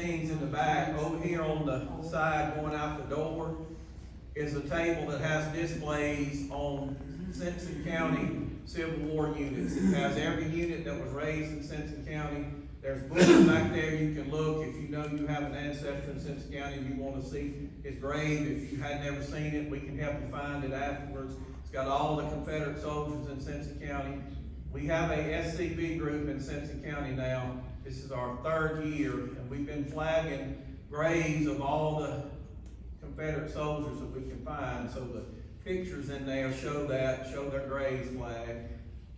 scenes in the back, over here on the side going out the door is a table that has displays on Simpson County Civil War units. It has every unit that was raised in Simpson County. There's books back there you can look if you know you have an ancestor in Simpson County and you want to see his grave. If you had never seen it, we can help you find it afterwards. It's got all the Confederate soldiers in Simpson County. We have a SCB group in Simpson County now. This is our 3rd year, and we've been flagging graves of all the Confederate soldiers that we can find. So the pictures in there show their graves flagged.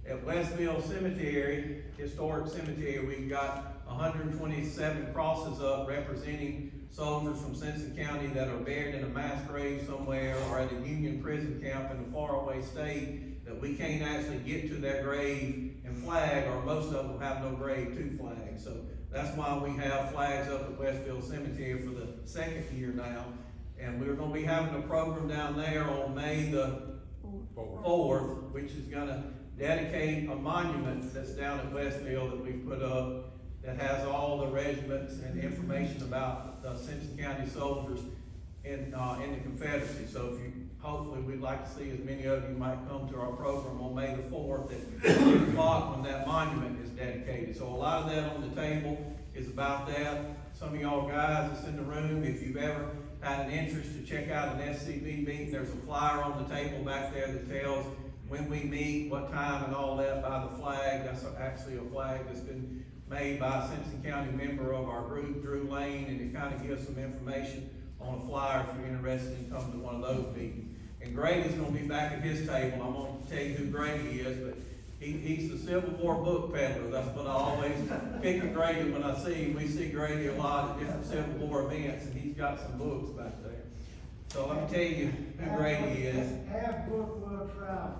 At Westville Cemetery, historic cemetery, we've got 127 crosses up representing soldiers from Simpson County that are buried in a mass grave somewhere or at a Union prison camp in a faraway state that we can't actually get to their grave and flag, or most of them have no grave to flag. So that's why we have flags up at Westville Cemetery for the 2nd year now. And we're going to be having a program down there on May the 4th, which is going to dedicate a monument that's down at Westville that we put up that has all the regiments and information about the Simpson County soldiers in the Confederacy. So if you, hopefully we'd like to see as many of you might come to our program on May the 4th at 10 o'clock when that monument is dedicated. So a lot of that on the table is about that. Some of y'all guys that's in the room, if you've ever had an interest to check out an SCB meeting, there's a flyer on the table back there that tells when we meet, what time and all that by the flag. That's actually a flag that's been made by a Simpson County member of our group, Drew Lane, and it kind of gives some information on a flyer if you're interested in coming to one of those meetings. And Grady's going to be back at his table. I'm going to tell you who Grady is, but he's the Civil War book peddler. That's what I always pick at Grady when I see him. We see Grady a lot at different Civil War events, and he's got some books back there. So let me tell you who Grady is. Half book will travel.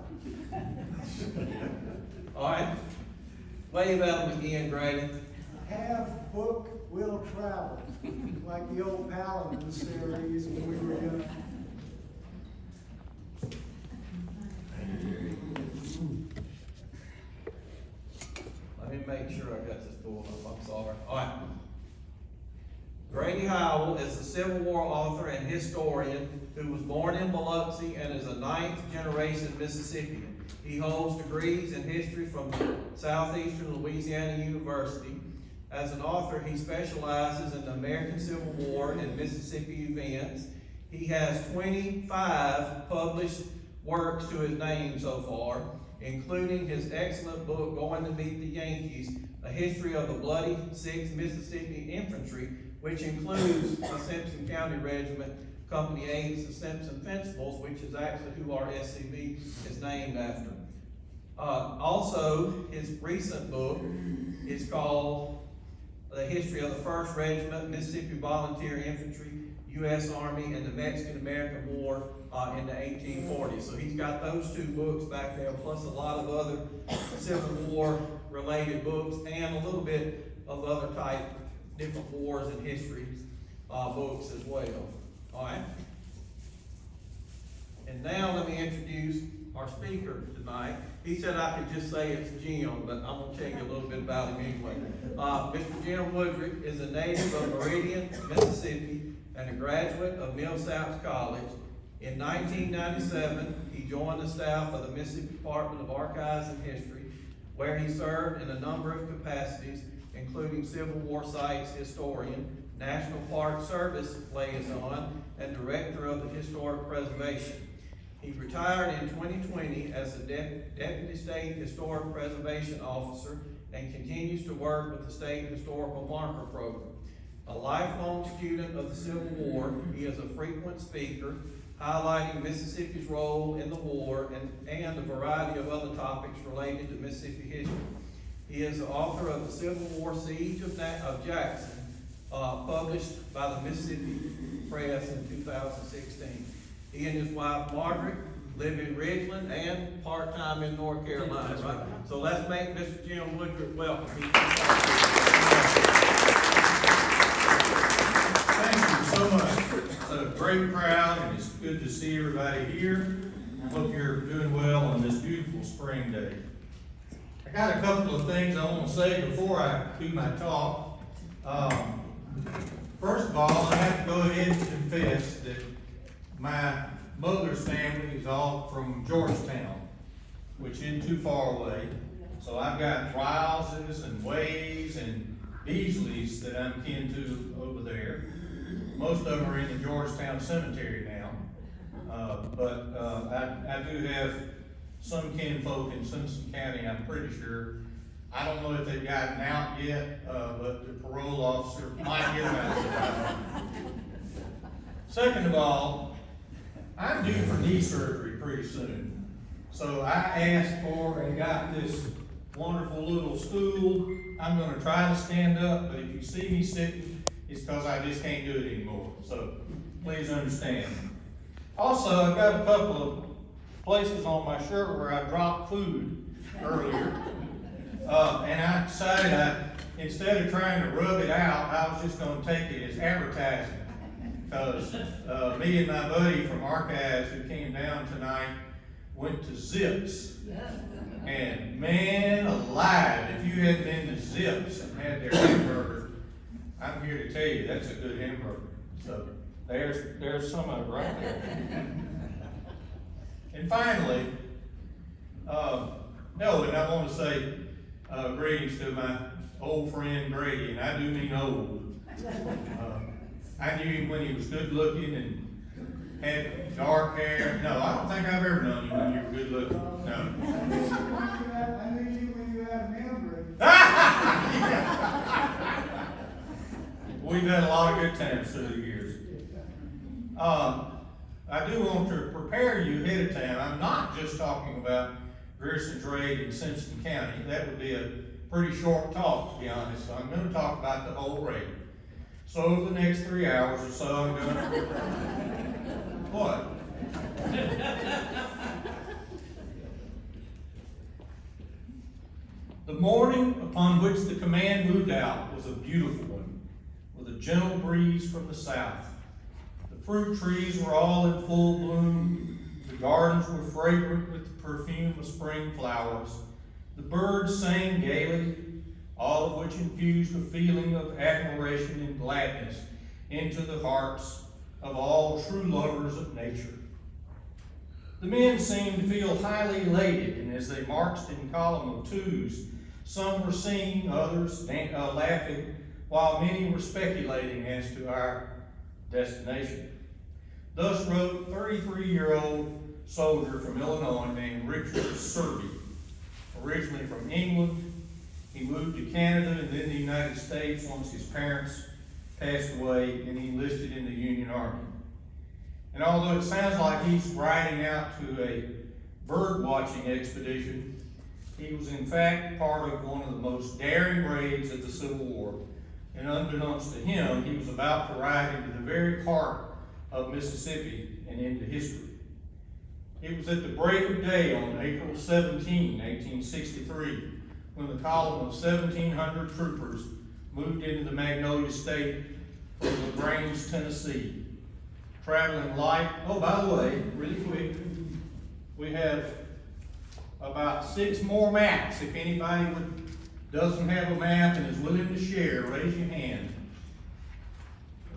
All right. Wave at him again, Grady. Half book will travel. Like the old Paladin series when we were young. Let me make sure I got this pulled up. I'm sorry. All right. Grady Howell is a Civil War author and historian who was born in Biloxi and is a 9th generation Mississippian. He holds degrees in history from Southeastern Louisiana University. As an author, he specializes in the American Civil War and Mississippi events. He has 25 published works to his name so far, including his excellent book, Going to Meet the Yankees, A History of the Bloody 6th Mississippi Infantry, which includes the Simpson County Regiment, Company 8's the Simpson Fencibles, which is actually who our SCB is named after. Also, his recent book is called The History of the 1st Regiment, Mississippi Volunteer Infantry, U.S. Army, and the Mexican-American War in the 1840s. So he's got those 2 books back there, plus a lot of other Civil War-related books and a little bit of other type, different wars and histories books as well. All right. And now let me introduce our speaker tonight. He said I could just say it's Jim, but I'm going to tell you a little bit about him anyway. Mr. Jim Woodrick is a native of Meridian, Mississippi, and a graduate of Millsaps College. In 1997, he joined the staff of the Mississippi Department of Archives and History, where he served in a number of capacities, including Civil War Sites historian, National Park Service liaison, and director of the Historic Preservation. He retired in 2020 as the Deputy State Historic Preservation Officer and continues to work with the State Historical Marker Program. A lifelong student of the Civil War, he is a frequent speaker, highlighting Mississippi's role in the war and a variety of other topics related to Mississippi history. He is the author of the Civil War Siege of Jackson, published by the Mississippi Press in 2016. He and his wife, Margaret, live in Ridgeland and part-time in North Carolina, right? So let's make Mr. Jim Woodrick welcome. Thank you so much. It's a great crowd, and it's good to see everybody here. I hope you're doing well on this beautiful spring day. I got a couple of things I want to say before I do my talk. of all, I have to go ahead and confess that my mother's family is all from Georgetown, which isn't too far away. So I've got Rileses and Ways and Beasleys that I'm kin to over there. Most of them are in the Georgetown Cemetery now. I do have some kinfolk in Simpson County, I'm pretty sure. I don't know if they've gotten out yet, but the parole officer might get them out. Second of all, I'm due for knee surgery pretty soon. So I asked for and got this wonderful little stool. I'm gonna try to stand up, but if you see me sitting, it's because I just can't do it anymore. So please understand. Also, I've got a couple of places on my shirt where I dropped food earlier. And I decided instead of trying to rub it out, I was just gonna take it as advertising. Because me and my buddy from Archives who came down tonight went to Zips. And man alive, if you hadn't been to Zips and had their hamburger, I'm here to tell you, that's a good hamburger. So there's some of it right there. And finally, and I want to say greetings to my old friend Grady, and I do mean old. I knew him when he was good looking and had dark hair. No, I don't think I've ever known you when you were good looking. No. I knew you when you had a memory. We've had a lot of good times through the years. I do want to prepare you ahead of time. I'm not just talking about Grierson's raid in Simpson County. That would be a pretty short talk, to be honest. So I'm going to talk about the whole raid. So over the next 3 hours or so, I'm going to... What? The morning upon which the command moved out was a beautiful one, with a gentle breeze from the south. The fruit trees were all in full bloom. The gardens were fragrant with the perfume of spring flowers. The birds sang gaily, all of which infused a feeling of admiration and gladness into the hearts of all true lovers of nature. The men seemed to feel highly elated, and as they marched in column of twos, some were singing, others laughing, while many were speculating as to our destination. Thus wrote 33-year-old soldier from Illinois named Richard Serby. Originally from England, he moved to Canada and then the United States once his parents passed away, and he enlisted in the Union Army. And although it sounds like he's riding out to a bird watching expedition, he was in fact part of one of the most daring raids of the Civil War. And unbeknownst to him, he was about to ride into the very heart of Mississippi and into history. It was at the break of day on April 17, 1863, when the column of 1,700 troopers moved into the Magnolia State from LaGrange, Tennessee, traveling light. Oh, by the way, really quick, we have about 6 more maps. If anybody doesn't have a map and is willing to share, raise your hand.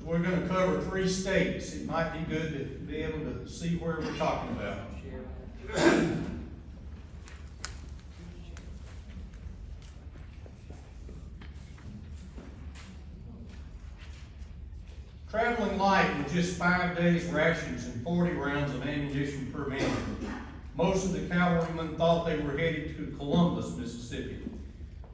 We're going to cover 3 states. It might be good to be able to see where we're talking about. Traveling light with just 5 days' rations and 40 rounds of ammunition per man, most of the cavalrymen thought they were headed to Columbus, Mississippi,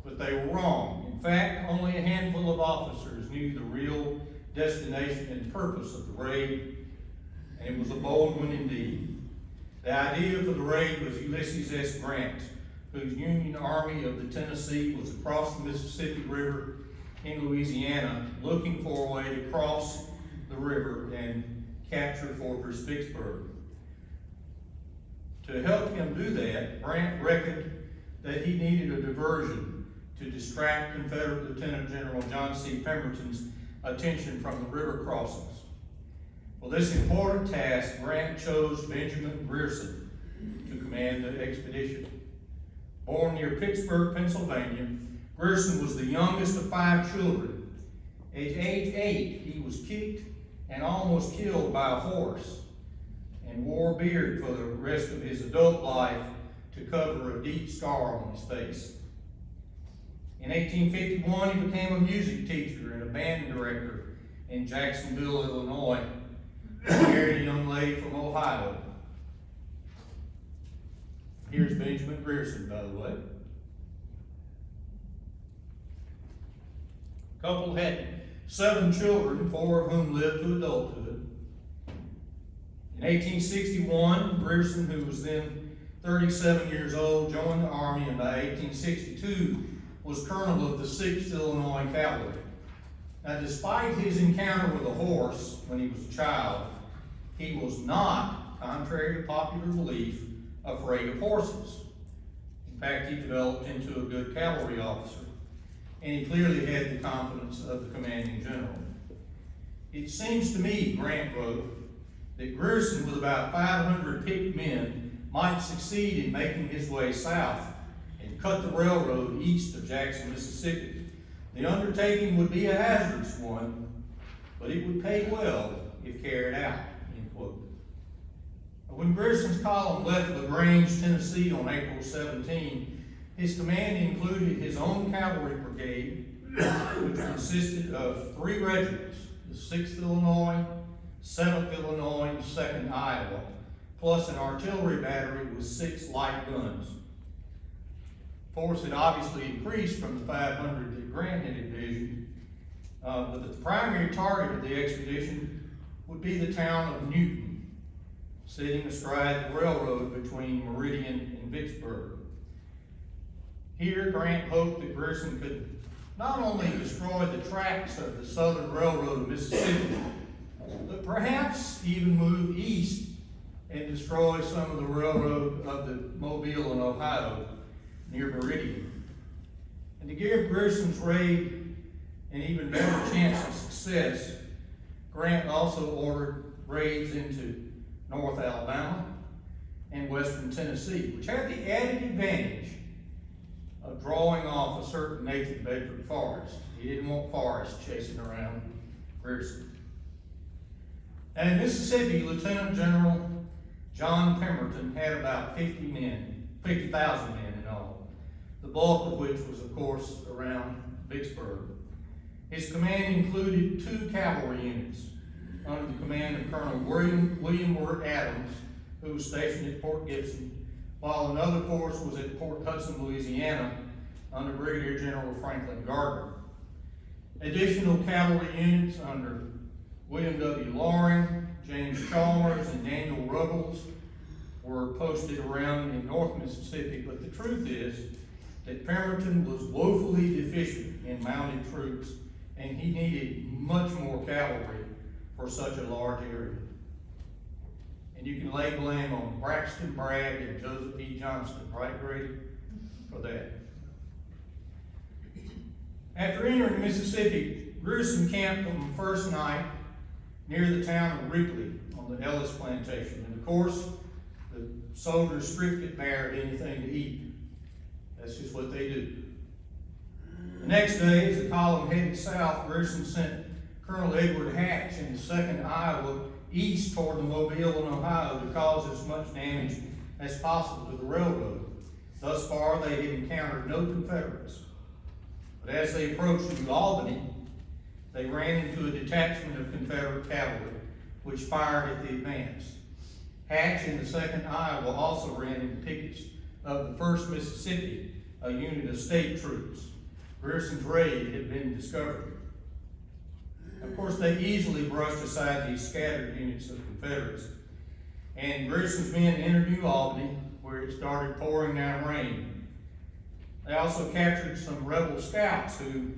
but they were wrong. In fact, only a handful of officers knew the real destination and purpose of the raid, and it was a bold one indeed. The idea for the raid was Ulysses S. Grant, whose Union Army of the Tennessee was across the Mississippi River in Louisiana, looking for a way to cross the river and capture Fortress Vicksburg. To help him do that, Grant reckoned that he needed a diversion to distract Confederate Lieutenant General John C. Pemberton's attention from the river crossings. For this important task, Grant chose Benjamin Grierson to command the expedition. Born near Pittsburgh, Pennsylvania, Grierson was the youngest of 5 children. At age 8, he was kicked and almost killed by a horse, and wore a beard for the rest of his adult life to cover a deep scar on his face. In 1851, he became a music teacher and a band director in Jacksonville, Illinois. He married a young lady from Ohio. Here's Benjamin Grierson, by the way. The couple had 7 children, 4 of whom lived to adulthood. In 1861, Grierson, who was then 37 years old, joined the Army, and by 1862 was colonel of the 6th Illinois Cavalry. Now, despite his encounter with a horse when he was a child, he was not, contrary to popular belief, afraid of horses. In fact, he developed into a good cavalry officer, and he clearly had the confidence of the commanding general. It seems to me, Grant wrote, that Grierson, with about 500 picked men, might succeed in making his way south and cut the railroad east of Jackson, Mississippi. The undertaking would be a hazardous one, but it would pay well if carried out, end quote. When Grierson's column left LaGrange, Tennessee on April 17, his command included his own cavalry brigade, which consisted of 3 regiments, the 6th Illinois, 7th Illinois, and 2nd Iowa, plus an artillery battery with 6 light guns. Force had obviously increased from the 500 that Grant had envisioned, but the primary target of the expedition would be the town of Newton, sitting astride the railroad between Meridian and Vicksburg. Here, Grant hoped that Grierson could not only destroy the tracks of the Southern Railroad of Mississippi, but perhaps even move east and destroy some of the railroad of the Mobile and Ohio near Meridian. And to give Grierson's raid an even better chance of success, Grant also ordered raids into North Alabama and Western Tennessee, which had the added advantage of drawing off a certain Nathan Bedford forest. He didn't want Forrest chasing around Grierson. And in Mississippi, Lieutenant General John Pemberton had about 50,000 men in all, the bulk of which was, of course, around Vicksburg. His command included 2 cavalry units under the command of Colonel William Wirt Adams, who was stationed at Port Gibson, while another force was at Port Hudson, Louisiana, under Brigadier General Franklin Gardner. Additional cavalry units under William W. Loring, James Chalmers, and Daniel Ruggles were posted around in North Mississippi, but the truth is that Pemberton was woefully deficient in mounted troops, and he needed much more cavalry for such a large area. And you can lay blame on Braxton Bragg and Joseph E. Johnston, right, Grady, for that. After entering Mississippi, Grierson camped on the first night near the town of Ripley on the Ellis Plantation. And of course, the soldiers stripped it bare of anything to eat. That's just what they do. The next day, as the column headed south, Grierson sent Colonel Edward Hatch in the 2nd Iowa east toward the Mobile and Ohio to cause as much damage as possible to the railroad. Thus far, they had encountered no Confederates. But as they approached New Albany, they ran into a detachment of Confederate cavalry, which fired at the advance. Hatch in the 2nd Iowa also ran into pickets of the 1st Mississippi, a unit of state troops. Grierson's raid had been discovered. Of course, they easily brushed aside these scattered units of Confederates, and Grierson's men entered New Albany, where it started pouring down rain. They also captured some rebel scouts who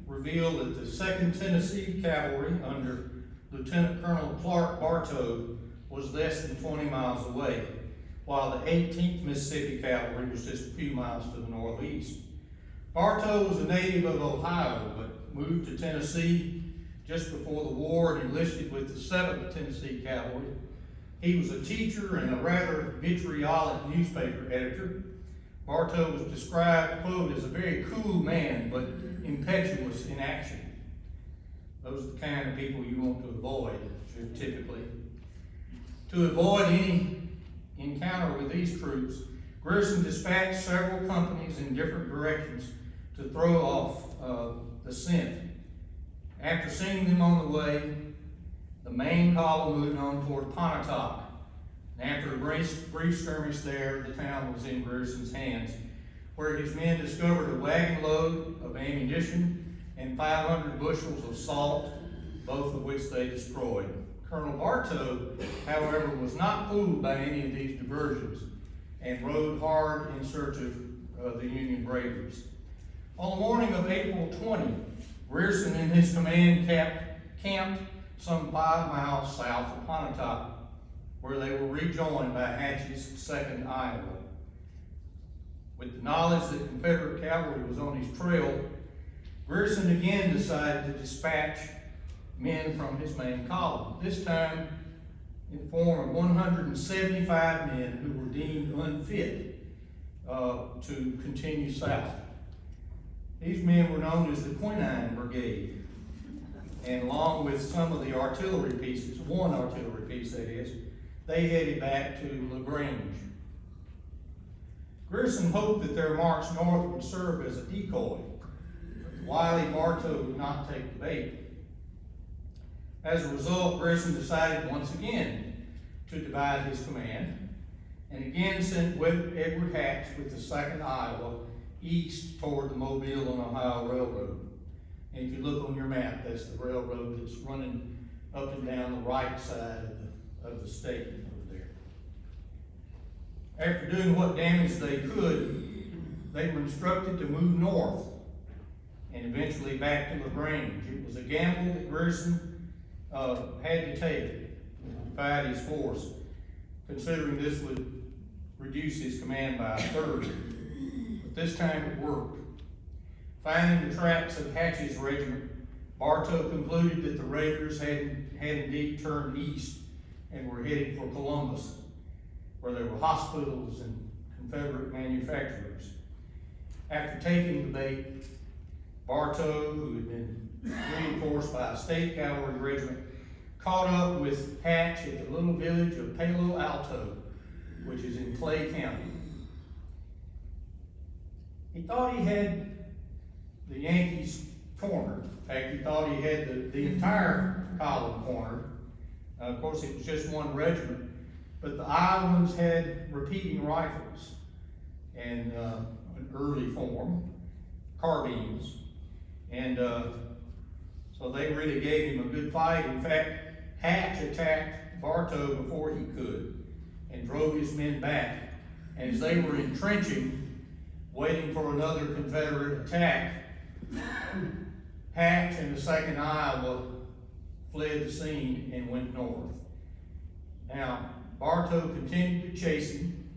revealed that the 2nd Tennessee Cavalry under Lieutenant Colonel Clark Bartow was less than 20 miles away, while the 18th Mississippi Cavalry was just a few miles to the northeast. Bartow was a native of Ohio, but moved to Tennessee just before the war and enlisted with the 7th Tennessee Cavalry. He was a teacher and a rather vitriolic newspaper editor. Bartow was described, quote, as a very cool man, but impetuous in action. Those are the kind of people you want to avoid, typically. To avoid any encounter with these troops, Grierson dispatched several companies in different directions to throw off the scent. After seeing them on the way, the main column moved on toward Pontotoc. And after a brief skirmish there, the town was in Grierson's hands, where his men discovered a wagon load of ammunition and 500 bushels of salt, both of which they destroyed. Colonel Bartow, however, was not fooled by any of these diversions and rode hard in search of the Union braveries. On the morning of April 20, Grierson and his command camped some 5 miles south of Pontotoc, where they were rejoined by Hatch's 2nd Iowa. With the knowledge that Confederate cavalry was on his trail, Grierson again decided to dispatch men from his main column, this time in the form of 175 men who were deemed unfit to continue south. These men were known as the Quinine Brigade, and along with some of the artillery pieces, one artillery piece that is, they headed back to LaGrange. Grierson hoped that their march north would serve as a decoy, but the wily Bartow would not take the bait. As a result, Grierson decided once again to divide his command, and again sent Edward Hatch with the 2nd Iowa east toward the Mobile and Ohio Railroad. And if you look on your map, that's the railroad that's running up and down the right side of the state over there. After doing what damage they could, they were instructed to move north and eventually back to LaGrange. It was a gamble that Grierson had to take to divide his force, considering this would reduce his command by a third. But this time it worked. Finding the tracks of Hatch's regiment, Bartow concluded that the raiders had indeed turned east and were headed for Columbus, where there were hospitals and Confederate manufacturers. After taking the bait, Bartow, who had been reinforced by a state cavalry regiment, caught up with Hatch at the little village of Palo Alto, which is in Clay County. He thought he had the Yankees cornered. In fact, he thought he had the entire column cornered. Of course, it was just one regiment, but the Iowans had repeating rifles and an early form, carbines, and so they really gave him a good fight. In fact, Hatch attacked Bartow before he could and drove his men back. And as they were entrenching, waiting for another Confederate attack, Hatch and the 2nd Iowa fled the scene and went north. Now, Bartow continued to chase him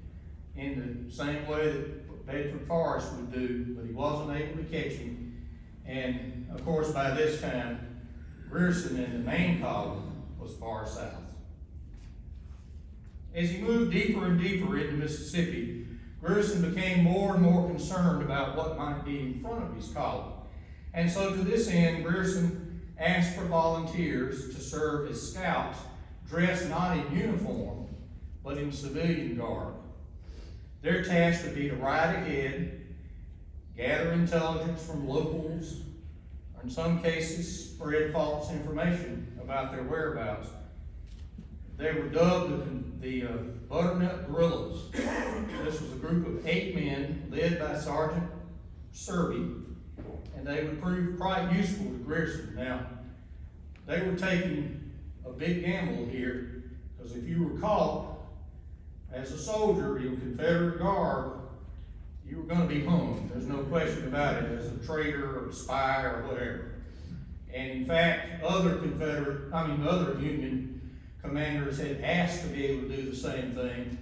in the same way that Bedford Forrest would do, but he wasn't able to catch him. And of course, by this time, Grierson in the main column was far south. As he moved deeper and deeper into Mississippi, Grierson became more and more concerned about what might be in front of his column. And so to this end, Grierson asked for volunteers to serve as scouts, dressed not in uniform, but in civilian garb. Their task would be to ride ahead, gather intelligence from locals, or in some cases, spread false information about their whereabouts. They were dubbed the Butternut Guerrillas. This was a group of 8 men led by Sergeant Serby, and they would prove quite useful to Grierson. Now, they were taking a big gamble here, because if you were caught as a soldier in Confederate garb, you were going to be hung. There's no question about it, as a traitor or a spy or whatever. And in fact, other Union commanders had asked to be able to do the same thing,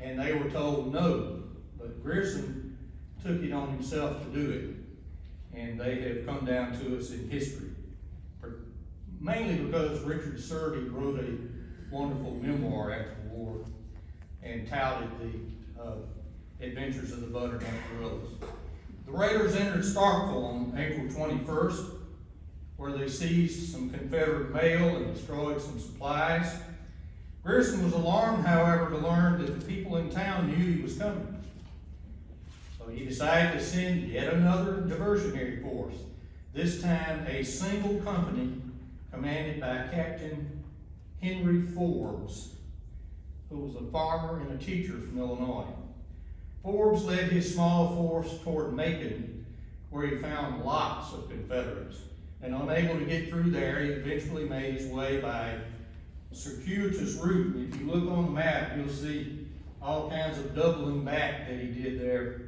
and they were told no. But Grierson took it on himself to do it, and they have come down to us in history. Mainly because Richard Serby wrote a wonderful memoir after the war and touted the adventures of the Butternut Guerrillas. The raiders entered Starkville on April 21st, where they seized some Confederate mail and destroyed some supplies. Grierson was alarmed, however, to learn that the people in town knew he was coming. So he decided to send yet another diversionary force, this time a single company commanded by Captain Henry Forbes, who was a farmer and a teacher from Illinois. Forbes led his small force toward Macon, where he found lots of Confederates. And unable to get through there, he eventually made his way by circuitous route. If you look on the map, you'll see all kinds of doubling back that he did there.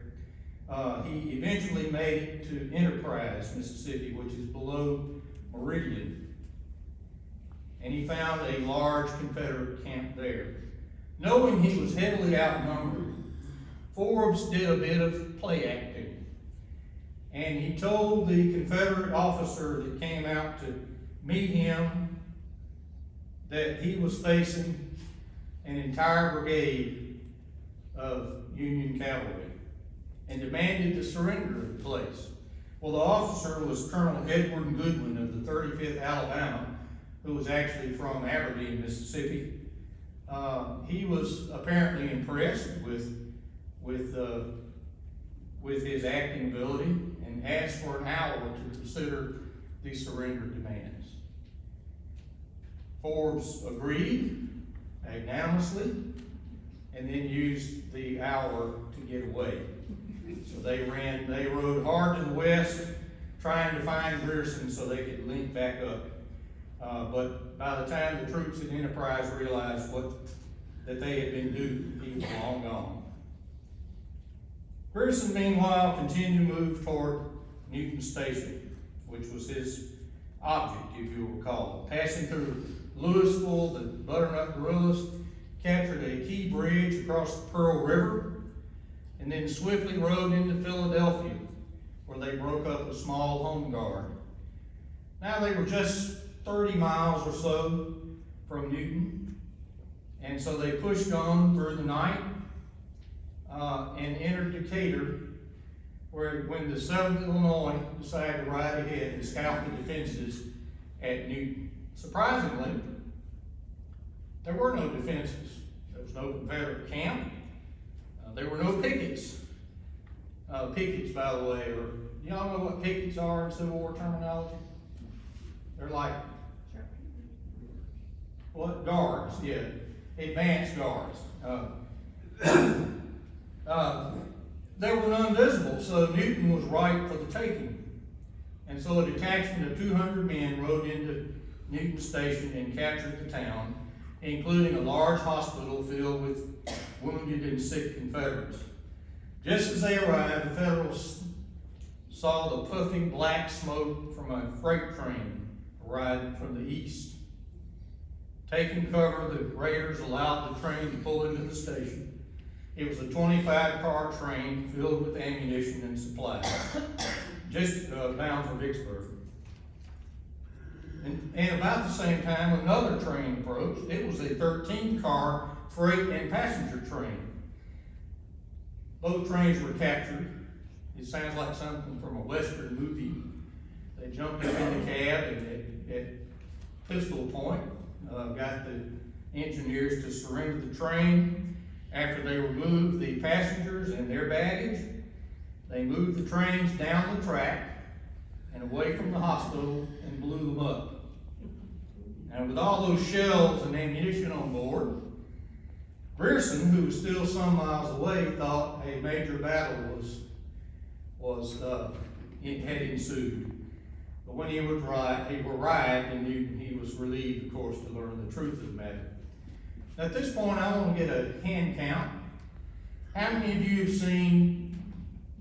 He eventually made it to Enterprise, Mississippi, which is below Meridian. And he found a large Confederate camp there. Knowing he was heavily outnumbered, Forbes did a bit of play acting. And he told the Confederate officer that came out to meet him that he was facing an entire brigade of Union cavalry and demanded the surrender of the place. Well, the officer was Colonel Edward Goodwin of the 35th Alabama, who was actually from Aberdeen, Mississippi. He was apparently impressed with his acting ability and asked for an hour to consider the surrender demands. Forbes agreed magnanimously and then used the hour to get away. So they rode hard to the west, trying to find Grierson so they could link back up. But by the time the troops at Enterprise realized that they had been duped, he was long gone. Grierson, meanwhile, continued to move toward Newton Station, which was his object, if you'll recall. Passing through Louisville, the Butternut Guerrillas captured a key bridge across the Peril River, and then swiftly rode into Philadelphia, where they broke up a small home guard. Now they were just 30 miles or so from Newton, and so they pushed on through the night and entered Decatur, where when the 7th Illinois decided to ride ahead and scout the defenses at Newton. Surprisingly, there were no defenses. There was no Confederate camp. There were no pickets. Pickets, by the way, y'all know what pickets are in Civil War terminology? They're like, what? Guards, yeah. Advanced guards. There were none visible, so Newton was ripe for the taking. And so a detachment of 200 men rode into Newton Station and captured the town, including a large hospital filled with wounded and sick Confederates. Just as they arrived, the Federals saw the puffing black smoke from a freight train arriving from the east. Taking cover, the raiders allowed the train to pull into the station. It was a 25-car train filled with ammunition and supplies, just bound for Vicksburg. And about the same time, another train approached. It was a 13-car freight and passenger train. Both trains were captured. It sounds like something from a Western movie. They jumped up in the cab and at pistol point, got the engineers to surrender the train. After they removed the passengers and their baggage, they moved the trains down the track and away from the hospital and blew them up. And with all those shells and ammunition on board, Grierson, who was still some miles away, thought a major battle had ensued. But when he arrived in Newton, he was relieved, of course, to learn the truth of the matter. Now, at this point, I want to get a hand count. How many of you have seen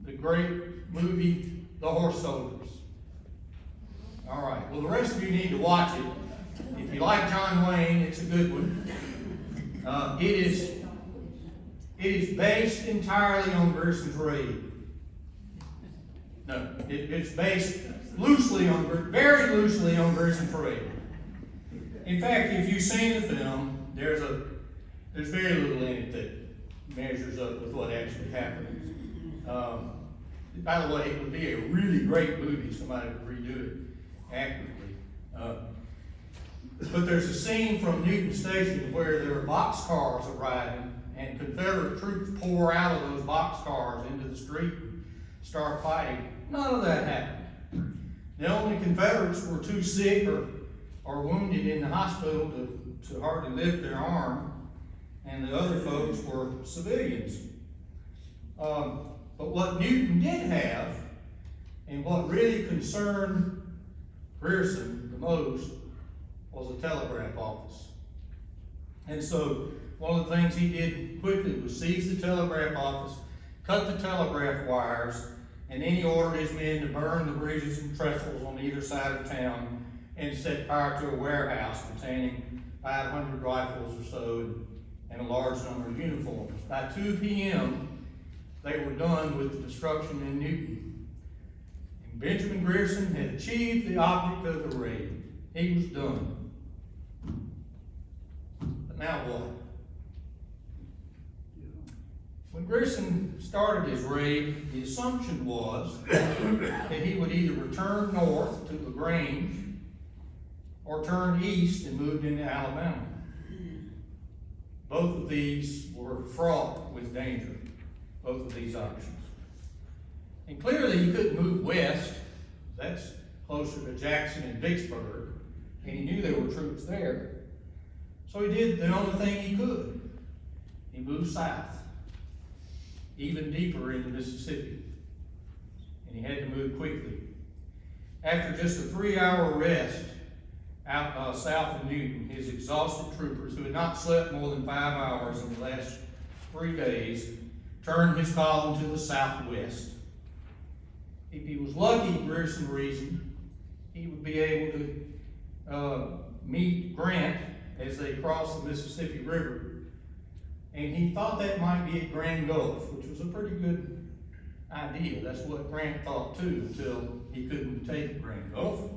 the great movie, The Horse Soldiers? All right. Well, the rest of you need to watch it. If you like John Wayne, it's a good one. It is based entirely on Grierson's raid. No, it's based very loosely on Grierson's raid. In fact, if you've seen the film, there's very little in it that measures up with what actually happened. By the way, it would be a really great movie if somebody would redo it accurately. But there's a scene from Newton Station where there are boxcars arriving and Confederate troops pour out of those boxcars into the street and start fighting. None of that happened. The only Confederates were too sick or wounded in the hospital to hardly lift their arm, and the other folks were civilians. But what Newton did have, and what really concerned Grierson the most, was a telegraph office. And so one of the things he did quickly was seize the telegraph office, cut the telegraph wires, and then he ordered his men to burn the bridges and trestles on either side of town and set fire to a warehouse containing 500 rifles or so and a large number of uniforms. By 2 p.m., they were done with the destruction in Newton. And Benjamin Grierson had achieved the object of the raid. He was done. But now what? When Grierson started his raid, the assumption was that he would either return north to LaGrange or turn east and move into Alabama. Both of these were fraught with danger, both of these options. And clearly he couldn't move west. That's closer to Jackson and Vicksburg, and he knew there were troops there. So he did the only thing he could. He moved south, even deeper into Mississippi, and he had to move quickly. After just a 3-hour rest out south of Newton, his exhausted troopers, who had not slept more than 5 hours in the last 3 days, turned his column to the southwest. If he was lucky, Grierson reasoned, he would be able to meet Grant as they crossed the Mississippi River. And he thought that might be at Grand Gulf, which was a pretty good idea. That's what Grant thought too, until he couldn't take Grand Gulf.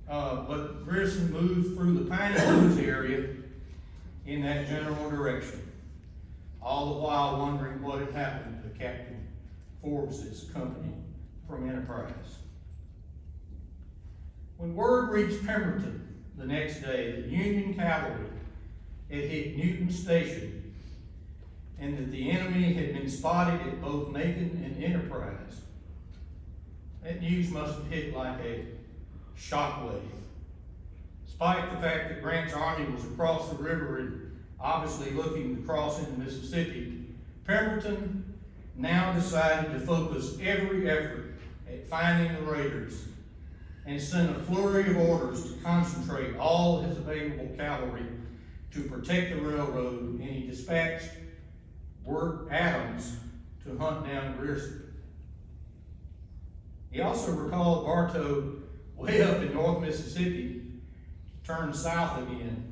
But Grierson moved through the Piney Woods area in that general direction, all the while wondering what had happened to Captain Forbes's company from Enterprise. When word reached Pemberton the next day that Union cavalry had hit Newton Station and that the enemy had been spotted at both Macon and Enterprise, that news must have hit like a shockwave. Despite the fact that Grant's army was across the river and obviously looking to cross into Mississippi, Pemberton now decided to focus every effort at finding the raiders and sent a flurry of orders to concentrate all his available cavalry to protect the railroad, and he dispatched Wirt Adams to hunt down Grierson. He also recalled Bartow way up in North Mississippi to turn south again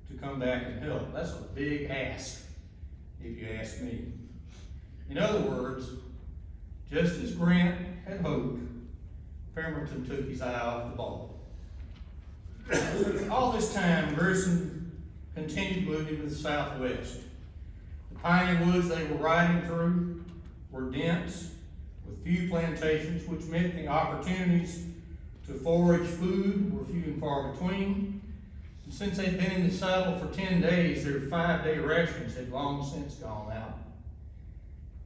to come back and help. That's a big ask, if you ask me. In other words, just as Grant had hoped, Pemberton took his eye off the ball. All this time, Grierson continued moving to the southwest. The piney woods they were riding through were dense, with few plantations, which meant the opportunities to forage food were few and far between. And since they'd been in the saddle for 10 days, their 5-day rations had long since gone out.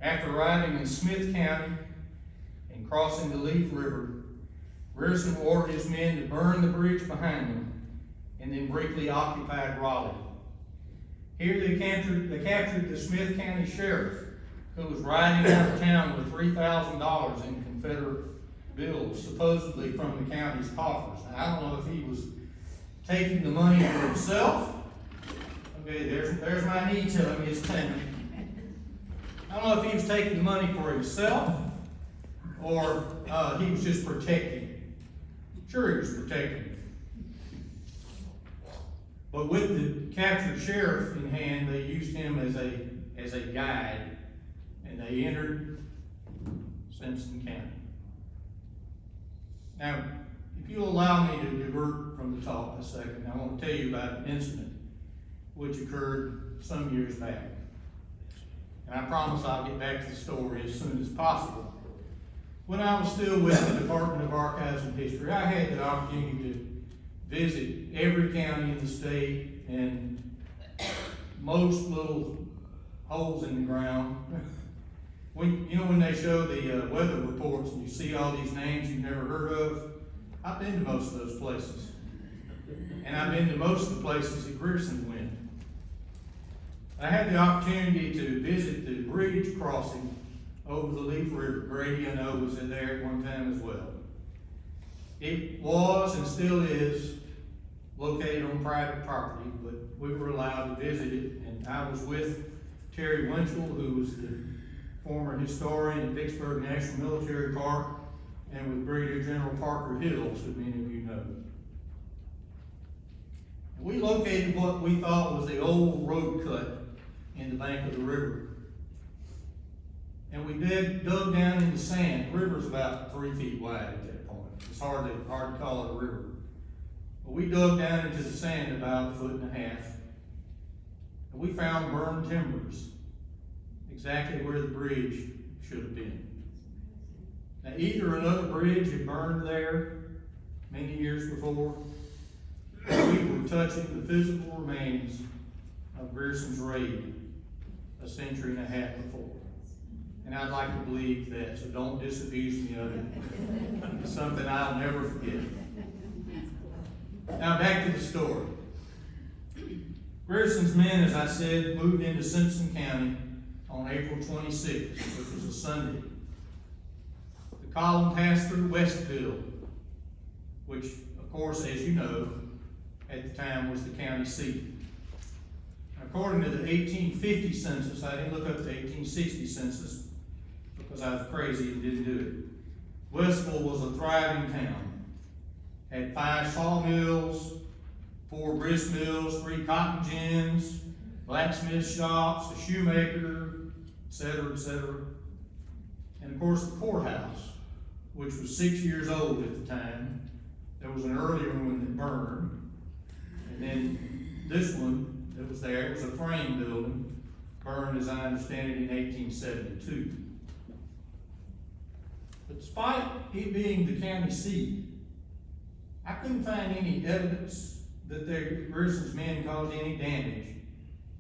After arriving in Smith County and crossing the Leaf River, Grierson ordered his men to burn the bridge behind them and then briefly occupied Raleigh. Here they captured the Smith County sheriff, who was riding out of town with $3,000 in Confederate bills, supposedly from the county's coffers. Now, I don't know if he was taking the money for himself. Okay, there's my knee telling me it's time. I don't know if he was taking the money for himself or he was just protecting. Sure, he was protecting. But with the captured sheriff in hand, they used him as a guide, and they entered Simpson County. Now, if you'll allow me to divert from the talk a second, I want to tell you about an incident which occurred some years back. And I promise I'll get back to the story as soon as possible. When I was still with the Department of Archives and History, I had the opportunity visit every county in the state and most little holes in the ground. When they show the weather reports and you see all these names you've never heard of, I've been to most of those places. And I've been to most of the places that Grierson went. I had the opportunity to visit the bridge crossing over the Leaf River. Grady, I know, was in there at one time as well. It was and still is located on private property, but we were allowed to visit it, and I was with Terry Winchell, who was the former historian at Vicksburg National Military Park, and with Brigadier General Parker Hills, who many of you know. We located what we thought was the old road cut in the bank of the river. And we dug down in the sand. The river's about 3 feet wide at that point. It's hard to call it a river. But we dug down into the sand about 1.5 feet. And we found burned timbers, exactly where the bridge should have been. Now, either another bridge had burned there many years before, or we were touching the physical remains of Grierson's raid 1.5 centuries before. And I'd like to believe that, so don't disabuse me of it. It's something I'll never forget. Now back to the story. Grierson's men, as I said, moved into Simpson County on April 26th, which was a Sunday. The column passed through Westville, which, of course, as you know, at the time was the county seat. According to the 1850 census, I didn't look up the 1860 census because I was crazy and didn't do it. Westville was a thriving town. Had 5 sawmills, 4 grist mills, 3 cotton gins, blacksmith shops, a shoemaker, etc., etc. And of course the courthouse, which was 6 years old at the time. There was an earlier one that burned. And then this one that was there, it was a frame building, burned, as I understand it, in 1872. But despite it being the county seat, I couldn't find any evidence that Grierson's men caused any damage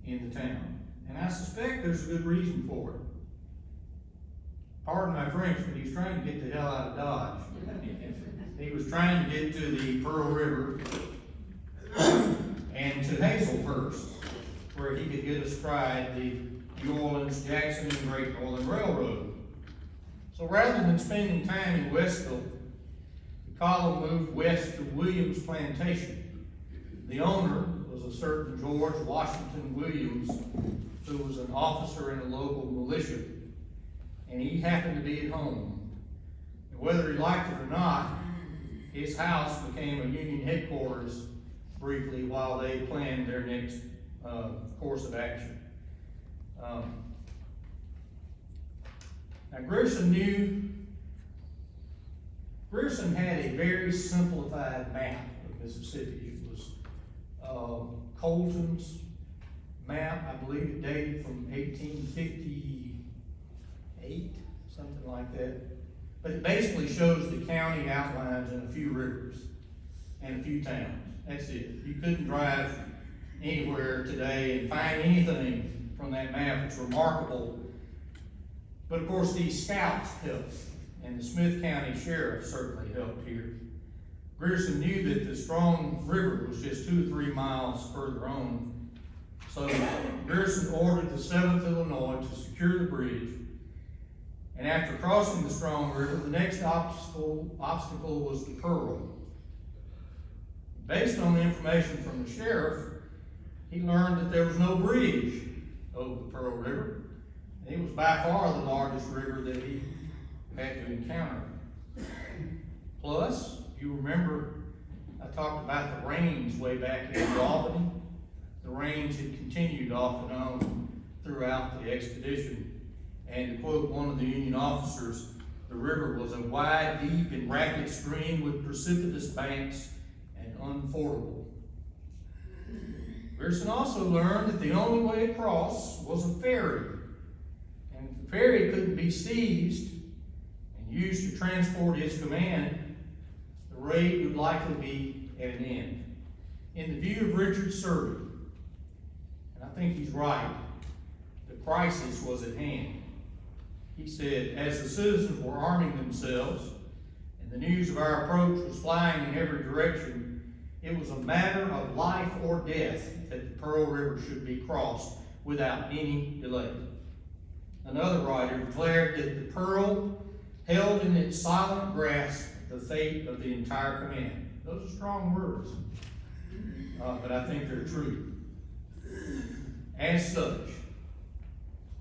in the town. And I suspect there's a good reason for it. Pardon my French, but he was trying to get the hell out of Dodge. He was trying to get to the Peril River and to Hazelhurst, where he could get astride the New Orleans, Jackson, and Great Northern Railroad. So rather than spending time in Westville, the column moved west to Williams Plantation. The owner was a certain George Washington Williams, who was an officer in a local militia, and he happened to be at home. And whether he liked it or not, his house became a Union headquarters briefly while they planned their next course of action. Now Grierson had a very simplified map of Mississippi. It was Colton's map. I believe it dated from 1858, something like that. But it basically shows the county outlines and a few rivers and a few towns. That's it. You couldn't drive anywhere today and find anything from that map. It's remarkable. But of course, these scouts helped, and the Smith County Sheriff certainly helped here. Grierson knew that the Strong River was just 2 or 3 miles further on, so Grierson ordered the 7th Illinois to secure the bridge. And after crossing the Strong River, the next obstacle was the Peril. Based on the information from the sheriff, he learned that there was no bridge over the Peril River. And it was by far the largest river that he had to encounter. Plus, you remember I talked about the rains way back in Albany. The rains had continued off and on throughout the expedition. And to quote one of the Union officers, the river was a wide, deep, and rapid stream with precipitous banks and unfordable. Grierson also learned that the only way across was a ferry. And if the ferry couldn't be seized and used to transport his command, the raid would likely be at an end. in the view of Richard Surrey, and I think he's right, the crisis was at hand. He said, as the citizens were arming themselves and the news of our approach was flying in every direction, it was a matter of life or death that the Peril River should be crossed without any delay. Another writer declared that the Peril held in its silent grasp the fate of the entire command. Those are strong words, but I think they're true. As such,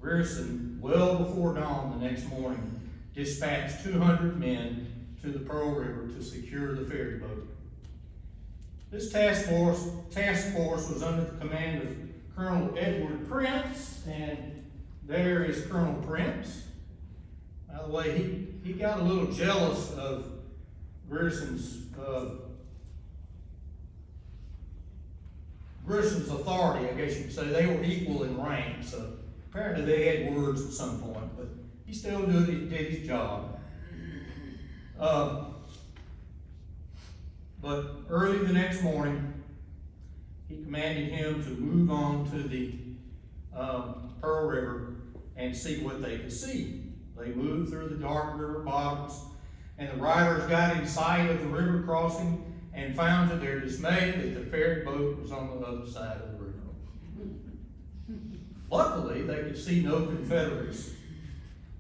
Grierson, well before dawn the next morning, dispatched 200 men to the Peril River to secure the ferry boat. This task force was under the command of Colonel Edward Prince, and there is Colonel Prince. By the way, he got a little jealous of Grierson's authority, I guess you could say. They were equal in rank, so apparently they had words at some point, but he still did his job. But early the next morning, he commanded him to move on to the Peril River and see what they could see. They moved through the dark river bottoms, and the riders got in sight of the river crossing and found to their dismay that the ferry boat was on the other side of the river. Luckily, they could see no Confederates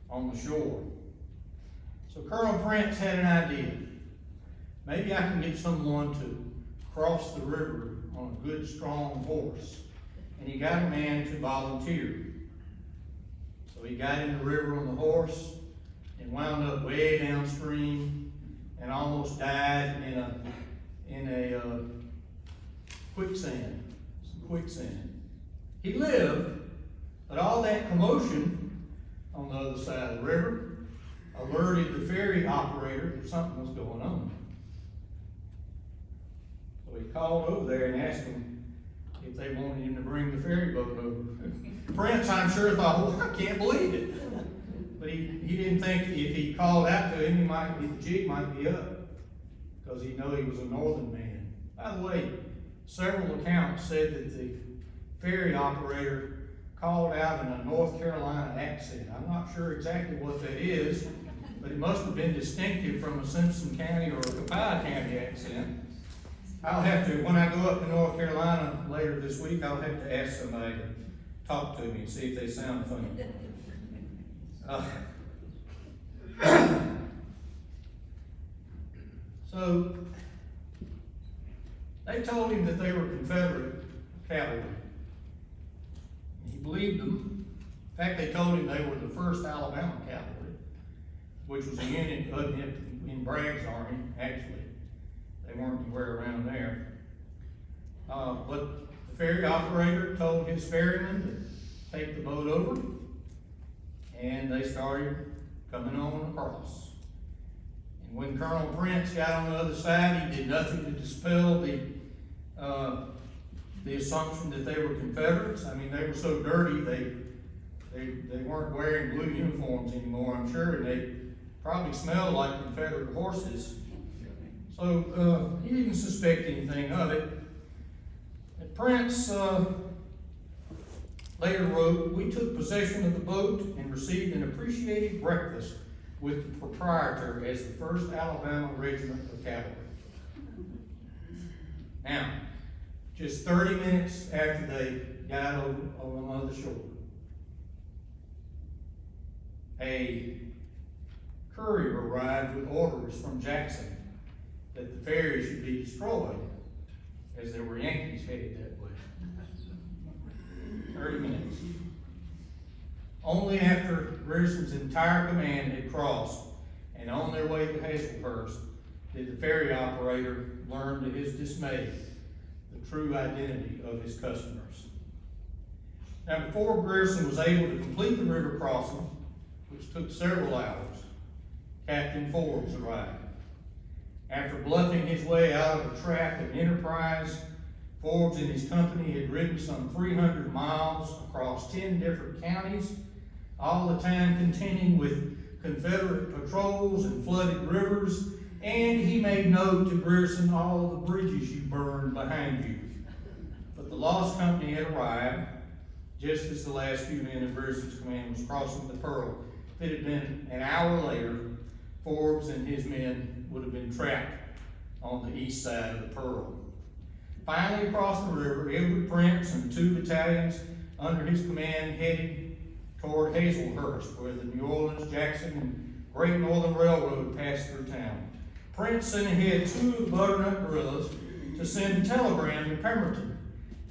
on the shore. So Colonel Prince had an idea. Maybe I can get someone to cross the river on a good, strong horse. And he got a man to volunteer. So he got in the river on the horse and wound up way downstream and almost died in a quicksand, some quicksand. He lived, but all that commotion on the other side of the river alerted the ferry operator that something was going on. So he called over there and asked them if they wanted him to bring the ferry boat over. Prince, I'm sure, thought, well, I can't believe it. But he didn't think if he called out to him, the jig might be up, because he knew he was a northern man. By the way, several accounts said that the ferry operator called out in a North Carolina accent. I'm not sure exactly what that is, but it must have been distinctive from a Simpson County or a Copiah County accent. I'll have to, when I go up to North Carolina later this week, I'll have to ask somebody to talk to me and see if they sound funny. So, they told him that they were Confederate cavalry. He believed them. In fact, they told him they were the 1st Alabama Cavalry, which was a unit in Bragg's army, actually. They weren't anywhere around there. But the ferry operator told his ferryman to take the boat over, and they started coming on across. And when Colonel Prince got on the other side, he did nothing to dispel the assumption that they were Confederates. I mean, they were so dirty, they weren't wearing blue uniforms anymore, I'm sure, and they probably smelled like Confederate horses. So he didn't suspect anything of it. And Prince later wrote, "We took possession of the boat and received an appreciated breakfast with the proprietor as the 1st Alabama Regiment of Cavalry." Now, just 30 minutes after they got over on the other shore, a courier arrived with orders from Jackson that the ferry should be destroyed, as there were Yankees headed that way. 30 minutes. Only after Grierson's entire command had crossed and on their way to Hazelhurst did the ferry operator learn to his dismay the true identity of his customers. Now, before Grierson was able to complete the river crossing, which took several hours, Captain Forbes arrived. After bluffing his way out of a trap at Enterprise, Forbes and his company had ridden some 300 miles across 10 different counties, all the time contending with Confederate patrols and flooded rivers, and he made note to Grierson, all the bridges you burned behind you. lost company had arrived just as the last few men of Grierson's command was crossing the Peril. If it had been an hour later, Forbes and his men would have been trapped on the east side of the Peril. Finally across the river, Edward Prince and 2 battalions under his command headed toward Hazelhurst, where the New Orleans, Jackson, and Great Northern Railroad passed through town. Prince sent ahead 2 of the butternut guerrillas to send a telegram to Pemberton,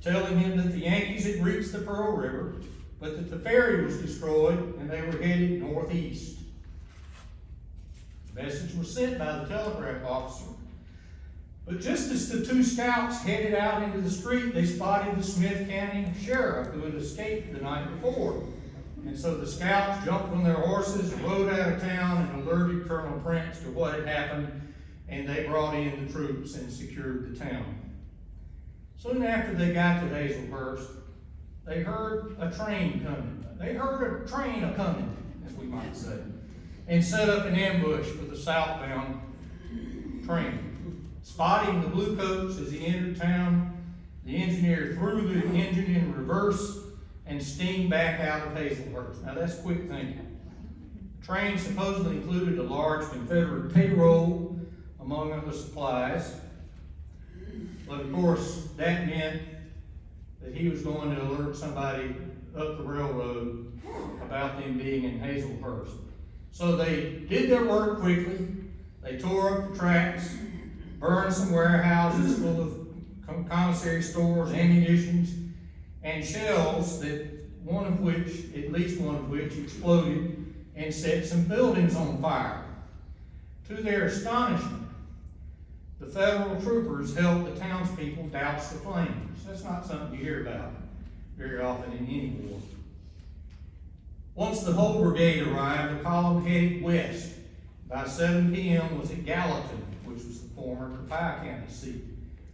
telling him that the Yankees had reached the Pearl River, but that the ferry was destroyed and they were headed northeast. The message was sent by the telegraph officer. But just as the 2 scouts headed out into the street, they spotted the Smith County sheriff who had escaped the night before. And so the scouts jumped on their horses, rode out of town, and alerted Colonel Prince to what had happened, and they brought in the troops and secured the town. Soon after they got to Hazelhurst, they heard a train coming. They heard a train a-coming, as we might say, and set up an ambush for the southbound train. Spotting the bluecoats as he entered town, the engineer threw the engine in reverse and steamed back out of Hazelhurst. Now that's quick thinking. The train supposedly included a large Confederate payroll, among other supplies. But of course, that meant that he was going to alert somebody up the railroad about them being in Hazelhurst. So they did their work quickly. They tore up the tracks, burned some warehouses full of commissary stores, ammunitions, and shells that at least one of which exploded and set some buildings on fire. To their astonishment, the Federal troopers helped the townspeople douse the flames. That's not something you hear about very often in any war. Once the whole brigade arrived, the column headed west. By 7 p.m. was at Gallatin, which was the former Copiah County seat.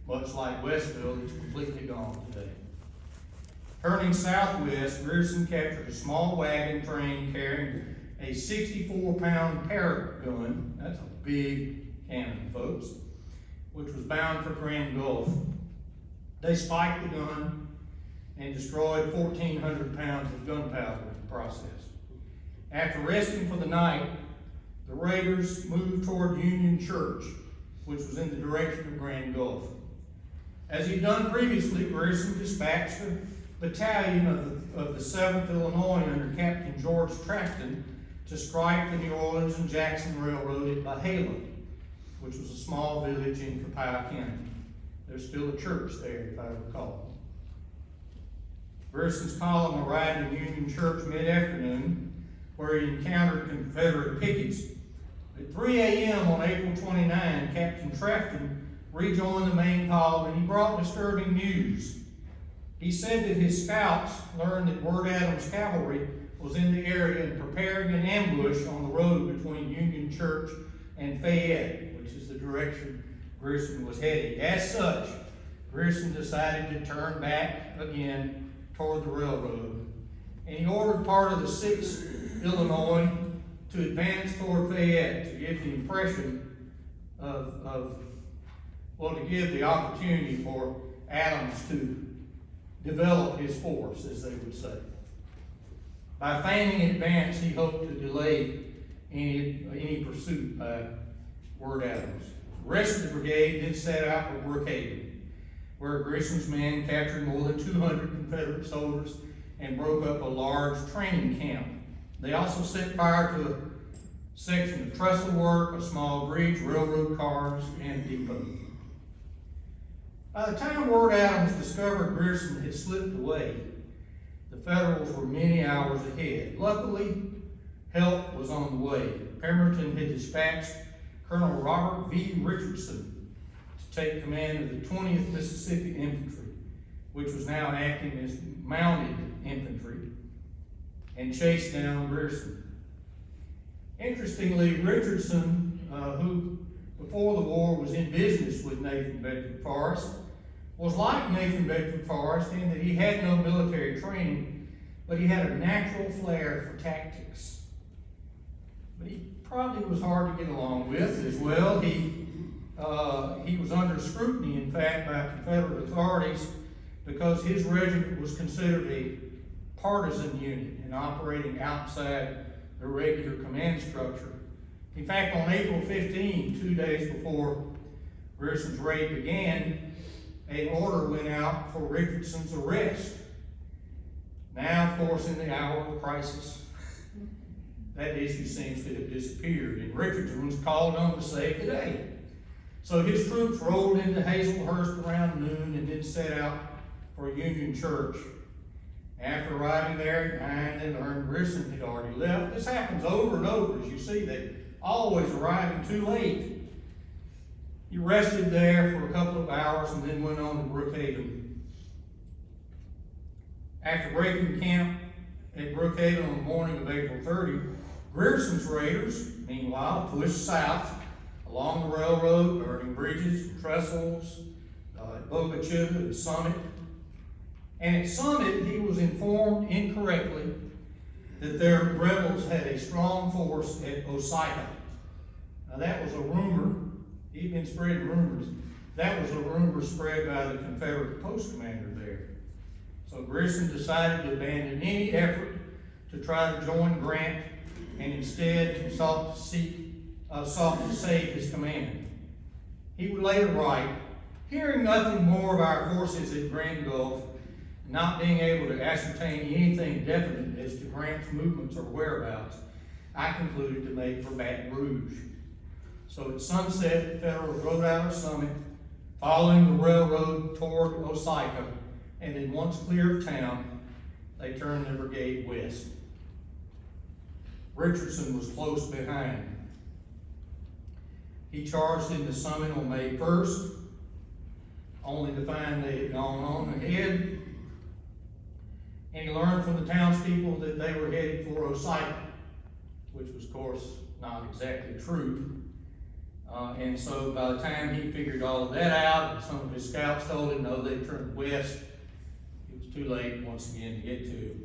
Much like Westville, it's completely gone today. Turning southwest, Grierson captured a small wagon train carrying a 64-pound Peril gun. That's a big cannon, folks, which was bound for Grand Gulf. They spiked the gun and destroyed 1,400 pounds of gunpowder in the process. After resting for the night, the raiders moved toward Union Church, which was in the direction of Grand Gulf. As he'd done previously, Grierson dispatched a battalion of the 7th Illinois under Captain George Trafton to strike the New Orleans and Jackson Railroad at Bahala, which was a small village in Copiah County. There's still a church there, if I recall. Grierson's column arrived in Union Church mid-afternoon, where he encountered Confederate pickets. At 3 a.m. on April 29, Captain Trafton rejoined the main column, and he brought disturbing news. He said that his scouts learned that Ward Adams' cavalry was in the area and preparing an ambush on the road between Union Church and Fayette, which is the direction Grierson was heading. As such, Grierson decided to turn back again toward the railroad, and he ordered part of the 6th Illinois to advance toward Fayette to give the impression to give the opportunity for Adams to develop his force, as they would say. By feigning advance, he hoped to delay any pursuit by Ward Adams. The rest of the brigade then set out for Brookhaven, where Grierson's men captured more than 200 Confederate soldiers and broke up a large training camp. They also set fire to a section of trestle work, a small bridge, railroad cars, and depot. By the time Ward Adams discovered Grierson had slipped away, the Federals were many hours ahead. Luckily, help was on the way. Pemberton had dispatched Colonel Robert V. Richardson to take command of the 20th Mississippi Infantry, which was now acting as mounted infantry, and chased down Grierson. Interestingly, Richardson, who before the war was in business with Nathan Bedford Forrest, was like Nathan Bedford Forrest in that he had no military training, but he had a natural flair for tactics. But he probably was hard to get along with as well. He was under scrutiny, in fact, by Confederate authorities because his regiment was considered a partisan unit and operating outside the regular command structure. In fact, on April 15, 2 days before Grierson's raid began, an order went out for Richardson's arrest. Now, of course, in the hour of crisis, that issue seems to have disappeared, and Richardson was called on to save the day. So his troops rolled into Hazelhurst around noon and then set out for Union Church. After arriving there at 9, they learned Grierson had already left. This happens over and over, as you see. They always arriving too late. He rested there for a couple of hours and then went on to Brookhaven. After breaking camp at Brookhaven on the morning of April 30, Grierson's raiders, meanwhile, pushed south along the railroad, burning bridges, trestles, at Boca Chica and Summit. And at Summit, he was informed incorrectly that their rebels had a strong force at Osika. Now that was a rumor. He'd been spreading rumors. That was a rumor spread by the Confederate post commander there. So Grierson decided to abandon any effort to try to join Grant, and instead sought to save his command. He would later write, "Hearing nothing more of our forces at Grand Gulf, not being able to ascertain anything definite as to Grant's movements or whereabouts, I concluded to make for Baton Rouge." So at sunset, the Federals rode out of Summit, following the railroad toward Osika, and then once clear of town, they turned their brigade west. Richardson was close behind. He charged into Summit on May 1st, only to find they had gone on ahead, and he learned from the townspeople that they were headed for Osika, which was, of course, not exactly true. And so by the time he figured all of that out, and some of his scouts told him, no, they turned west, it was too late once again to get to him.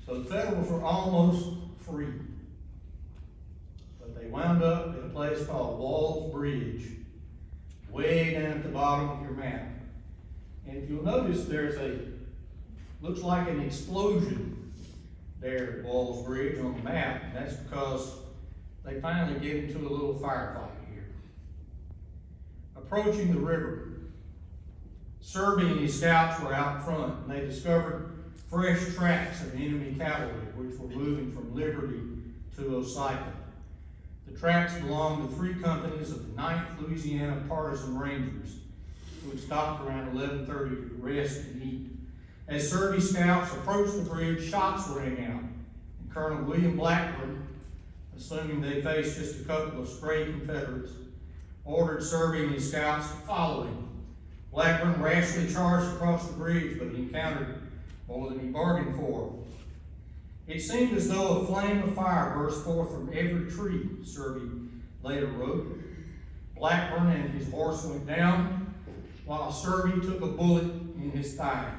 So the Federals were almost free, but they wound up at a place called Walls Bridge, way down at the bottom of your map. And if you'll notice, there's looks like an explosion there at Walls Bridge on the map, and that's because they finally get into a little firefight here. Approaching the river, Serby and his scouts were out front, and they discovered fresh tracks of enemy cavalry, which were moving from Liberty to Osika. The tracks belonged to 3 companies of the 9th Louisiana Partisan Rangers, who had stopped around 11:30 to rest and eat. As Serby scouts approached the bridge, shots rang out, and Colonel William Blackburn, assuming they faced just a couple of stray Confederates, ordered Serby and his scouts to follow him. Blackburn rashly charged across the bridge, but he encountered more than he bargained for. It seemed as though a flame of fire burst forth from every tree, Serby later wrote. Blackburn and his horse went down, while Serby took a bullet in his thigh.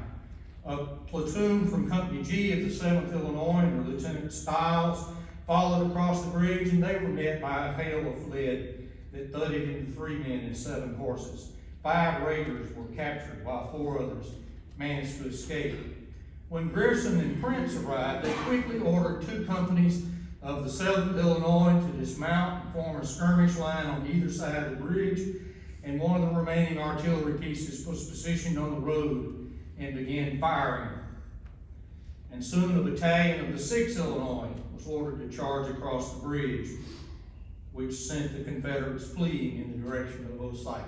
A platoon from Company G of the 7th Illinois under Lieutenant Stiles followed across the bridge, and they were met by a hail of lead that thudded into 3 men and 7 horses. 5 raiders were captured, while 4 others managed to escape. When Grierson and Prince arrived, they quickly ordered 2 companies of the 7th Illinois to dismount and form a skirmish line on either side of the bridge, and one of the remaining artillery pieces was positioned on the road and began firing. And soon a battalion of the 6th Illinois was ordered to charge across the bridge, which sent the Confederates fleeing in the direction of Osika.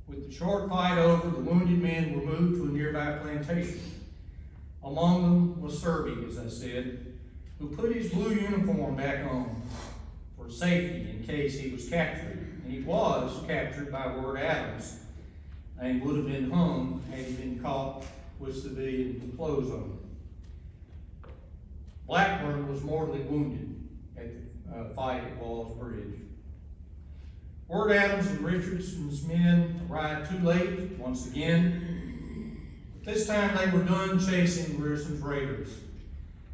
With the short fight over, the wounded men were moved to a nearby plantation. Among them was Serby, as I said, who put his blue uniform back on for safety in case he was captured. And he was captured by Ward Adams and would have been hung had he been caught with civilian clothes on. Blackburn was mortally wounded at the fight at Walls Bridge. Ward Adams and Richardson's men arrived too late once again. This time they were done chasing Grierson's raiders,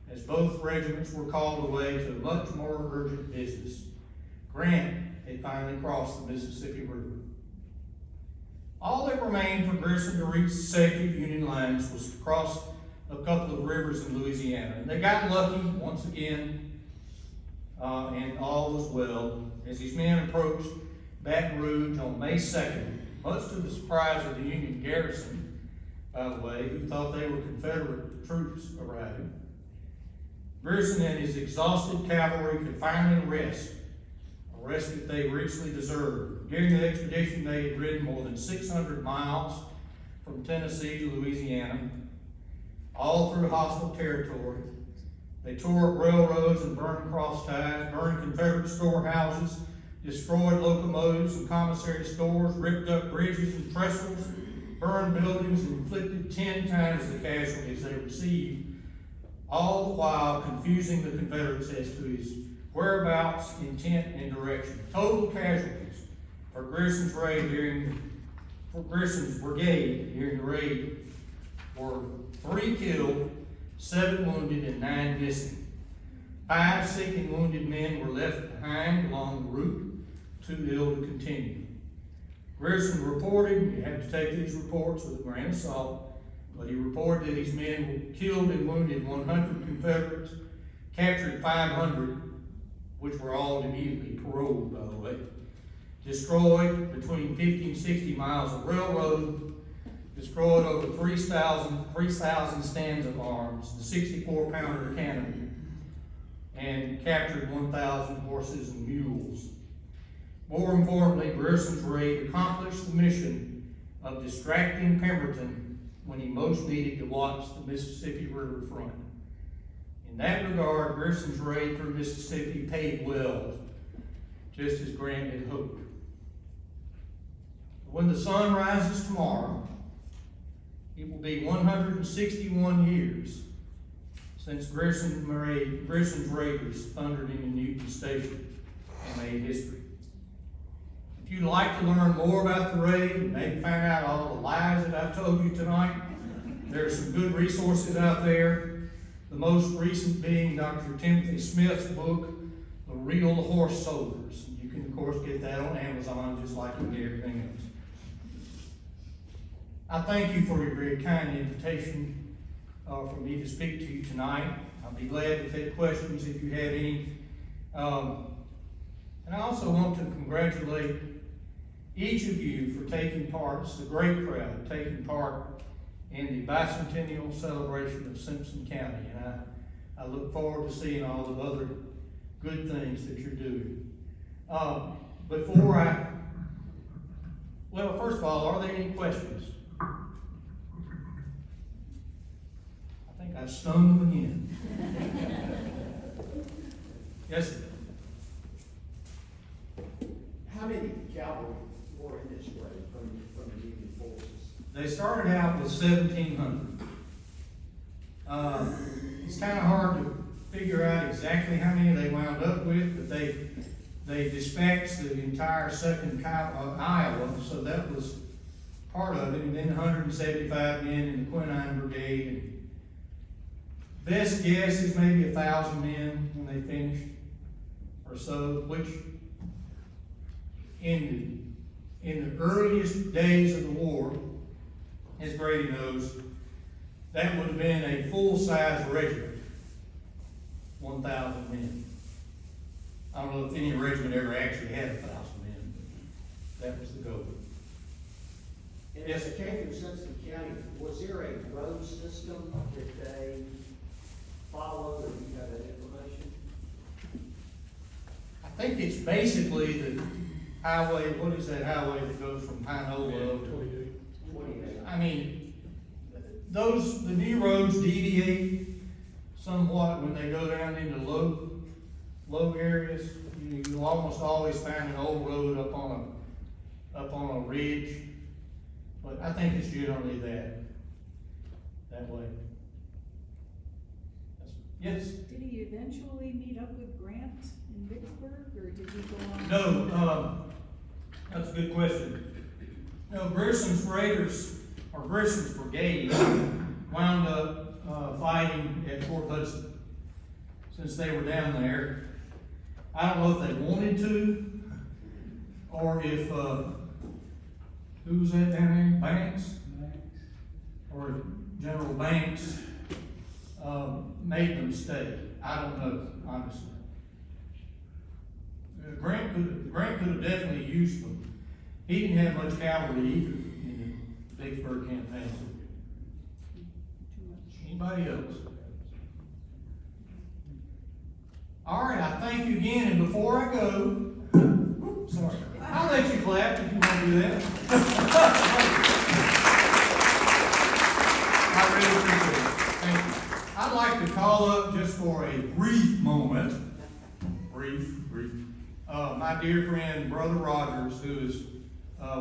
as both regiments were called away to much more urgent business. Grant had finally crossed the Mississippi River. All that remained for Grierson to reach the safety of Union lines was to cross a couple of rivers in Louisiana. And they got lucky once again, and all was well as these men approached Baton Rouge on May 2nd, much to the surprise of the Union garrison, by the way, who thought they were Confederate troops arriving. Grierson and his exhausted cavalry could finally rest, a rest that they richly deserved. During the expedition, they had ridden more than 600 miles from Tennessee to Louisiana, all through hostile territory. They tore up railroads and burned cross ties, burned Confederate storehouses, destroyed locomotives and commissary stores, ripped up bridges and trestles, burned buildings, and inflicted 10 times the casualties they received, all the while confusing the Confederates as to his whereabouts, intent, and direction. Total casualties for Grierson's brigade during the raid were 3 killed, 7 wounded, and 9 missing. 5 sick and wounded men were left behind along the route, too ill to continue. Grierson reported, you have to take these reports with a grain of salt, but he reported that his men killed and wounded 100 Confederates, captured 500, which were all immediately paroled, by the way, destroyed between 50 and 60 miles of railroad, destroyed over 3,000 stands of arms, the 64-pounder cannon, and captured 1,000 horses and mules. More importantly, Grierson's raid accomplished the mission of distracting Pemberton when he most needed to watch the Mississippi River front. In that regard, Grierson's raid through Mississippi paid well, just as Grant had hoped. When the sun rises tomorrow, it will be 161 years since Grierson's raiders thundered into Newton Station and made history. If you'd like to learn more about the raid and maybe find out all the lies that I've told you tonight, there are some good resources out there. The most recent being Dr. Timothy Smith's book, The Real Horse Soldiers. You can, of course, get that on Amazon just like you get everything else. I thank you for your very kind invitation for me to speak to you tonight. I'll be glad to take questions if you have any. And I also want to congratulate each of you for taking part, it's a great crowd, taking part in the bicentennial celebration of Simpson County. And I look forward to seeing all the other good things that you're doing. Well, first of all, are there any questions? I think I've stung them again. Yes, sir. How many cavalry were in this raid from the Union forces? They started out with 1,700. It's kind of hard to figure out exactly how many they wound up with, but they dispatched the entire 2nd Iowa, so that was part of it, and then 175 men in the Quinine Brigade. And best guess is maybe 1,000 men when they finished, or so, which in the earliest days of the war, as Grady knows, that would have been a full-size regiment, 1,000 men. I don't know if any regiment ever actually had 1,000 men, but that was the goal. And as it came from Simpson County, was there a road system that they followed, or do you have that information? I think it's basically the highway, what is that highway that goes from Pinola to 28. I mean, the new roads deviate somewhat when they go down into low areas. You'll almost always find an old road up on a ridge, but I think it's generally that way. Yes? Did he eventually meet up with Grant in Vicksburg, or did he go on? No, that's a good question. No, Grierson's brigade wound up fighting at Fort Hudson since they were down there. I don't know if they wanted to, or if who was that down there? Banks? Or General Banks, made them stay. I don't know, honestly. Grant could have definitely used them. He didn't have much cavalry either in the Vicksburg campaign. Anybody else? All right, I thank you again, and before I go, sorry, I'll let you clap if you want to do that. I really appreciate it. Thank you. I'd like to call up just for a brief moment, my dear friend, Brother Rogers, who is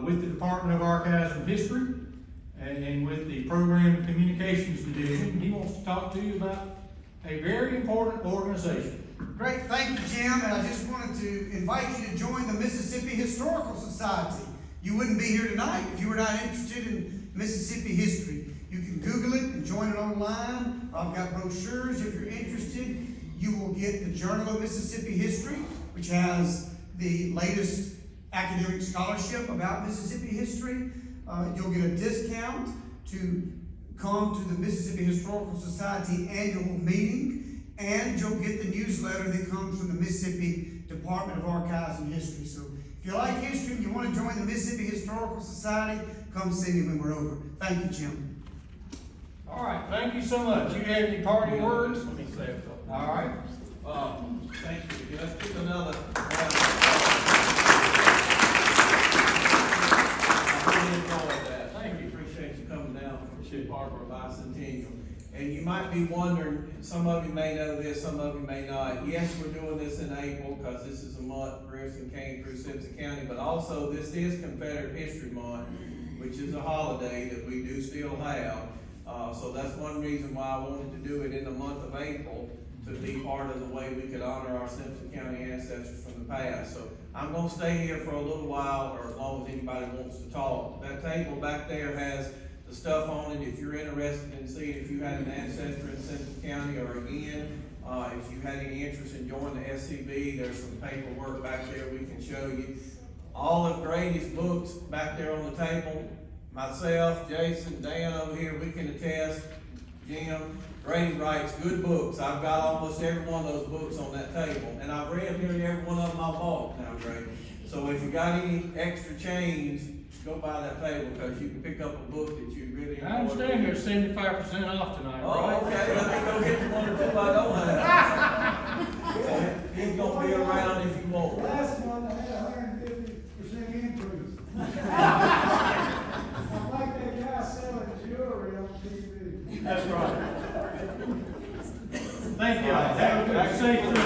with the Department of Archives and History and with the Program and Communications Division. He wants to talk to you about a very important organization. Great, thank you, Jim, and I just wanted to invite you to join the Mississippi Historical Society. You wouldn't be here tonight if you were not interested in Mississippi history. You can Google it and join it online. I've got brochures if you're interested. You will get the Journal of Mississippi History, which has the latest academic scholarship about Mississippi history. You'll get a discount to come to the Mississippi Historical Society annual meeting, and you'll get the newsletter that comes from the Mississippi Department of Archives and History. So if you like history and you want to join the Mississippi Historical Society, come see me when we're over. Thank you, Jim. All right, thank you so much. You have any parting words? Let me say a couple. All right. Thank you. Let's pick another. I really enjoyed that. Thank you. Appreciate you coming down for Ship Harbor Bicentennial. And you might be wondering, some of you may know this, some of you may not. Yes, we're doing this in April because this is a month Grierson came through Simpson County, but also this is Confederate History Month, which is a holiday that we do still have. So that's one reason why I wanted to do it in the month of April, to be part of the way we could honor our Simpson County ancestors from the past. So I'm gonna stay here for a little while, or as long as anybody wants to talk. That table back there has the stuff on it. If you're interested in seeing if you had an ancestor in Simpson County, or again, if you had any interest in joining the SCB, there's some paperwork back there we can show you. All of Grady's books back there on the table. Myself, Jason, Dan over here, we can attest. Jim, Grady writes good books. I've got almost every one of those books on that table, and I've read nearly every one of them I bought now, Grady. So if you got any extra change, go by that table, because you can pick up a book that you really enjoy. I understand you're 75% off tonight, Oh, right? okay, let me go get the one or two I don't have. He's gonna be around if you want. Last month, I had 150% increase. I'm like that guy selling jewelry on TV. That's right. Thank you. Have a good, safe trip.